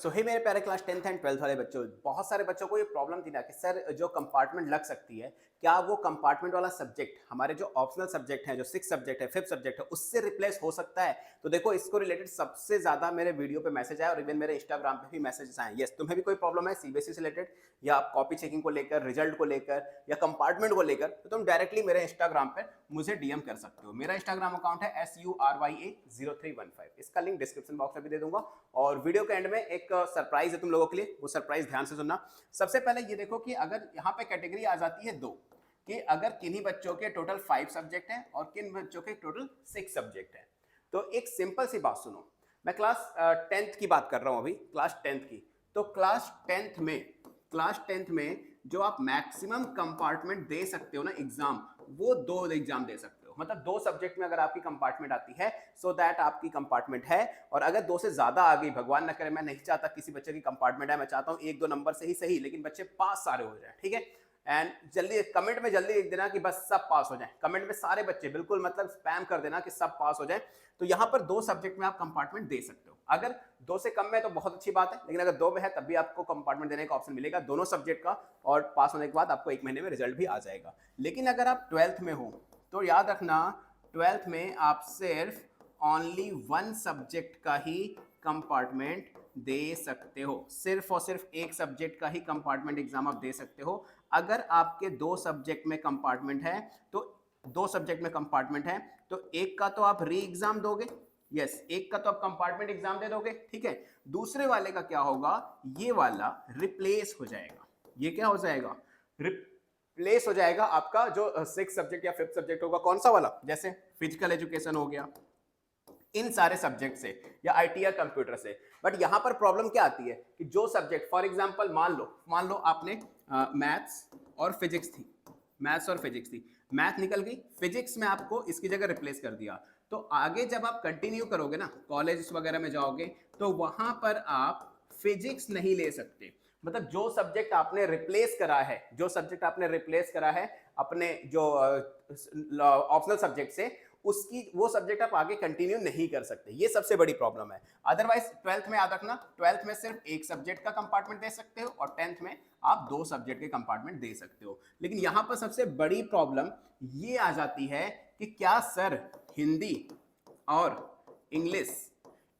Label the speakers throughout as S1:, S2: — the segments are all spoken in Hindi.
S1: सो हे मेरे प्यारे क्लास 10th एंड 12th वाले बच्चों, बहुत सारे बच्चों को ये प्रॉब्लम थी ना कि सर जो कंपार्टमेंट लग सकती है, क्या वो कंपार्टमेंट वाला सब्जेक्ट हमारे जो ऑप्शनल सब्जेक्ट है, जो 6 सब्जेक्ट है, 5th सब्जेक्ट है, उससे रिप्लेस हो सकता है। तो देखो, इसको रिलेटेड सबसे ज्यादा मेरे वीडियो पे मैसेज आया और इवन मेरे इंस्टाग्राम पे भी मैसेजेस आए। यस, तुम्हें भी कोई प्रॉब्लम है सीबीएसई से रिलेटेड या कॉपी चेकिंग को लेकर, रिजल्ट को लेकर या कंपार्टमेंट को लेकर, तो तुम डायरेक्टली मेरे इंस्टाग्राम पे मुझे डीएम कर सकते हो। मेरा इंस्टाग्राम अकाउंट है SURYA0315, इसका लिंक डिस्क्रिप्शन बॉक्स में भी दे दूंगा। और वीडियो के एंड में एक सरप्राइज है तुम लोगों के लिए, वो सरप्राइज ध्यान से सुनना। सबसे पहले ये देखो कि अगर यहाँ पे कैटेगरी आ जाती है दो, कि अगर किन्हीं बच्चों के टोटल 5 सब्जेक्ट हैं और किन बच्चों के टोटल 6 सब्जेक्ट हैं। तो एक सिंपल सी बात सुनो, मैं क्लास 10th की बात कर रहा हूँ अभी, क्लास 10th की। तो क्लास 10th में जो आप मैक्सिमम कंपार्टमेंट दे सकते हो ना एग्जाम, वो 2 एग्जाम दे सकते हो। मतलब 2 सब्जेक्ट में अगर आपकी कंपार्टमेंट आती है, सो दैट आपकी कंपार्टमेंट है। और अगर 2 से ज्यादा आ गई, भगवान ना करे, मैं नहीं चाहता किसी बच्चे की कंपार्टमेंट है, मैं चाहता हूँ 1-2 नंबर से ही सही, लेकिन बच्चे पास सारे हो जाए, ठीक है। एंड जल्दी कमेंट में जल्दी लिख देना कि बस सब पास हो जाए, कमेंट में सारे बच्चे बिल्कुल मतलब स्पैम कर देना कि सब पास हो जाए। तो यहाँ पर 2 सब्जेक्ट में आप कंपार्टमेंट दे सकते हो। अगर 2 से कम में तो बहुत अच्छी बात है, लेकिन अगर 2 में है तब भी आपको कंपार्टमेंट देने का ऑप्शन मिलेगा दोनों सब्जेक्ट का, और पास होने के बाद आपको 1 महीने में रिजल्ट भी आ जाएगा। लेकिन अगर आप 12th में हो तो याद रखना, 12th में आप सिर्फ ओनली 1 सब्जेक्ट का ही कंपार्टमेंट दे सकते हो। सिर्फ और सिर्फ एक सब्जेक्ट का ही कंपार्टमेंट एग्जाम आप दे सकते हो। अगर आपके 2 सब्जेक्ट में कंपार्टमेंट है तो 2 सब्जेक्ट में कंपार्टमेंट है तो एक का तो आप री एग्जाम दोगे, यस, एक का तो आप कंपार्टमेंट एग्जाम दे दोगे, ठीक है। दूसरे वाले का क्या होगा, ये वाला रिप्लेस हो जाएगा। ये क्या हो जाएगा, रिप्लेस हो जाएगा आपका जो 6 सब्जेक्ट या 5th सब्जेक्ट होगा। कौन सा वाला, जैसे फिजिकल एजुकेशन हो गया, इन सारे सब्जेक्ट से, या आईटी या कंप्यूटर से। बट यहां पर प्रॉब्लम क्या आती है कि जो सब्जेक्ट, फॉर एग्जांपल मान लो आपने मैथ्स और फिजिक्स थी, मैथ निकल गई, फिजिक्स में आपको इसकी जगह रिप्लेस कर दिया। तो आगे जब आप कंटिन्यू करोगे ना, कॉलेज वगैरह में जाओगे, तो वहां पर आप फिजिक्स नहीं ले सकते। मतलब जो सब्जेक्ट आपने रिप्लेस करा है अपने जो ऑप्शनल सब्जेक्ट से, उसकी वो सब्जेक्ट आप आगे कंटिन्यू नहीं कर सकते। ये सबसे बड़ी प्रॉब्लम है। अदरवाइज 12th में याद रखना, 12th में सिर्फ एक सब्जेक्ट का कंपार्टमेंट दे सकते हो और 10th में आप 2 सब्जेक्ट के कंपार्टमेंट दे सकते हो। लेकिन यहां पर सबसे बड़ी प्रॉब्लम ये आ जाती है कि क्या सर हिंदी और इंग्लिश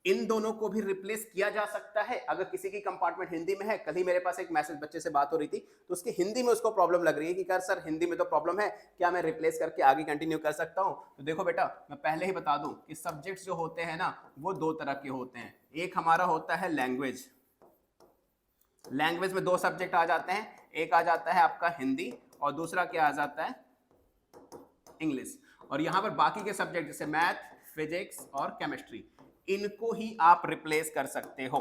S1: इन दोनों को भी रिप्लेस किया जा सकता है? अगर किसी की कंपार्टमेंट हिंदी में है, कल ही मेरे पास एक मैसेज बच्चे से बात हो रही थी, तो उसकी हिंदी में उसको प्रॉब्लम लग रही है कि सर हिंदी में तो प्रॉब्लम है, क्या मैं रिप्लेस करके आगे कंटिन्यू कर सकता हूं? तो देखो बेटा, मैं पहले ही बता दूं कि सब्जेक्ट्स जो होते हैं ना, वो 2 तरह के होते हैं। एक हमारा होता है लैंग्वेज में 2 सब्जेक्ट आ जाते हैं, एक आ जाता है आपका हिंदी और दूसरा क्या आ जाता है, इंग्लिश। और यहां पर बाकी के सब्जेक्ट जैसे मैथ, फिजिक्स और केमिस्ट्री, इनको ही आप रिप्लेस कर सकते हो।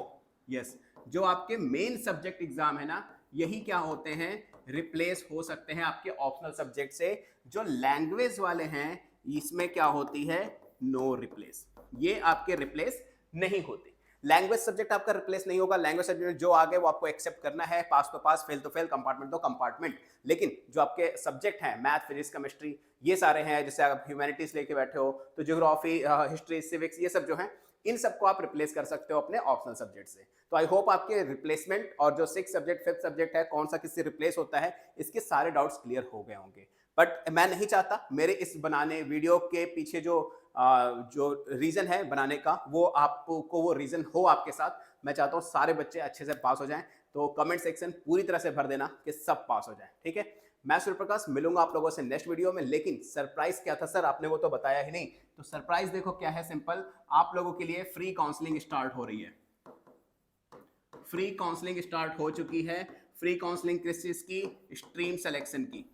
S1: यस, जो आपके मेन सब्जेक्ट एग्जाम है ना, यही क्या होते हैं, रिप्लेस हो सकते हैं आपके ऑप्शनल सब्जेक्ट से। जो लैंग्वेज वाले हैं, इसमें क्या होती है, नो रिप्लेस, ये आपके रिप्लेस नहीं होते। लैंग्वेज सब्जेक्ट आपका रिप्लेस नहीं होगा। लैंग्वेज सब्जेक्ट जो आ गए वो आपको एक्सेप्ट करना है, पास तो पास, फेल तो फेल, कंपार्टमेंट तो कंपार्टमेंट। लेकिन जो आपके सब्जेक्ट हैं, मैथ, फिजिक्स, केमिस्ट्री, ये सारे हैं, जैसे आप ह्यूमैनिटीज लेके बैठे हो तो ज्योग्राफी, हिस्ट्री, सिविक्स, ये सब जो हैं, इन सबको आप रिप्लेस कर सकते हो अपने ऑप्शनल सब्जेक्ट से। तो आई होप आपके रिप्लेसमेंट और जो 6 सब्जेक्ट 5th सब्जेक्ट है, कौन सा किससे रिप्लेस होता है, इसके सारे डाउट्स क्लियर हो गए होंगे। बट मैं नहीं चाहता मेरे इस बनाने वीडियो के पीछे जो रीजन है बनाने का, वो आपको वो रीजन हो आपके साथ। मैं चाहता हूँ सारे बच्चे अच्छे से पास हो जाएं। तो कमेंट सेक्शन पूरी तरह से भर देना कि सब पास हो जाए, ठीक है। मैं सूर्य प्रकाश मिलूंगा आप लोगों से नेक्स्ट वीडियो में। लेकिन सरप्राइज क्या था सर, आपने वो तो बताया ही नहीं। तो सरप्राइज देखो क्या है, सिंपल, आप लोगों के लिए फ्री काउंसलिंग स्टार्ट हो रही है। फ्री काउंसलिंग स्टार्ट हो चुकी है। फ्री काउंसलिंग किस चीज की, स्ट्रीम सिलेक्शन की।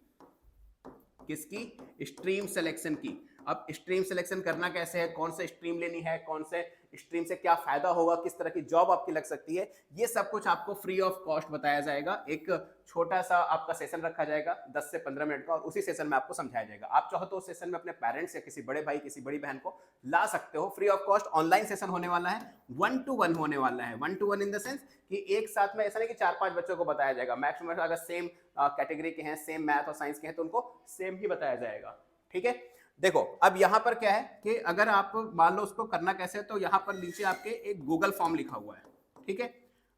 S1: किसकी, स्ट्रीम सिलेक्शन की। अब स्ट्रीम सिलेक्शन करना कैसे है, कौन से स्ट्रीम लेनी है, कौन से स्ट्रीम से क्या फायदा होगा, किस तरह की जॉब आपकी लग सकती है, ये सब कुछ आपको फ्री ऑफ कॉस्ट बताया जाएगा। एक छोटा सा आपका सेशन रखा जाएगा 10 से 15 मिनट का, और उसी सेशन में आपको समझाया जाएगा। आप चाहो तो उस सेशन में अपने पेरेंट्स या किसी बड़े भाई, किसी बड़ी बहन को ला सकते हो। Free of cost online session होने वाला है, 1 to 1 होने वाला है। 1 to 1 इन द सेंस कि एक साथ में, ऐसा नहीं कि 4-5 बच्चों को बताया जाएगा। मैक्सिमम अगर सेम कैटेगरी के हैं, सेम मैथ और साइंस के हैं, तो उनको सेम ही बताया जाएगा, ठीक है। देखो अब यहां पर क्या है कि अगर आप मान लो उसको करना कैसे है, तो यहां पर नीचे आपके एक गूगल फॉर्म लिखा हुआ है, ठीक है।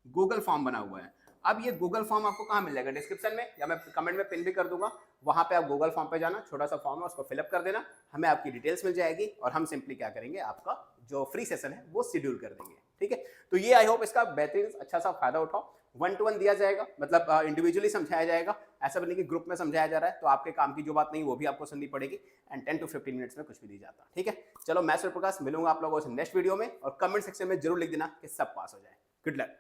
S1: गूगल फॉर्म बना हुआ है। अब ये गूगल फॉर्म आपको कहाँ मिल जाएगा? डिस्क्रिप्शन में, या मैं कमेंट में पिन भी कर दूंगा। वहां पे आप गूगल फॉर्म पे जाना, छोटा सा फॉर्म है, उसको फिलअप कर देना, हमें आपकी डिटेल्स मिल जाएगी और हम सिंपली क्या करेंगे, आपका जो फ्री सेशन है वो शेड्यूल कर देंगे। ठीक है, तो ये आई होप इसका बेहतरीन अच्छा सा फायदा उठाओ। 1-to-1 दिया जाएगा, मतलब इंडिविजुअली समझाया जाएगा, ऐसा नहीं कि ग्रुप में समझाया जा रहा है तो आपके काम की जो बात नहीं वो भी आपको सुननी पड़ेगी। एंड 10 to 15 मिनट्स में कुछ भी नहीं जाता। ठीक है, चलो मैं सूर्य प्रकाश मिलूंगा आप लोगों से नेक्स्ट वीडियो में, और कमेंट सेक्शन में जरूर लिख देना कि सब पास हो जाए। Good luck.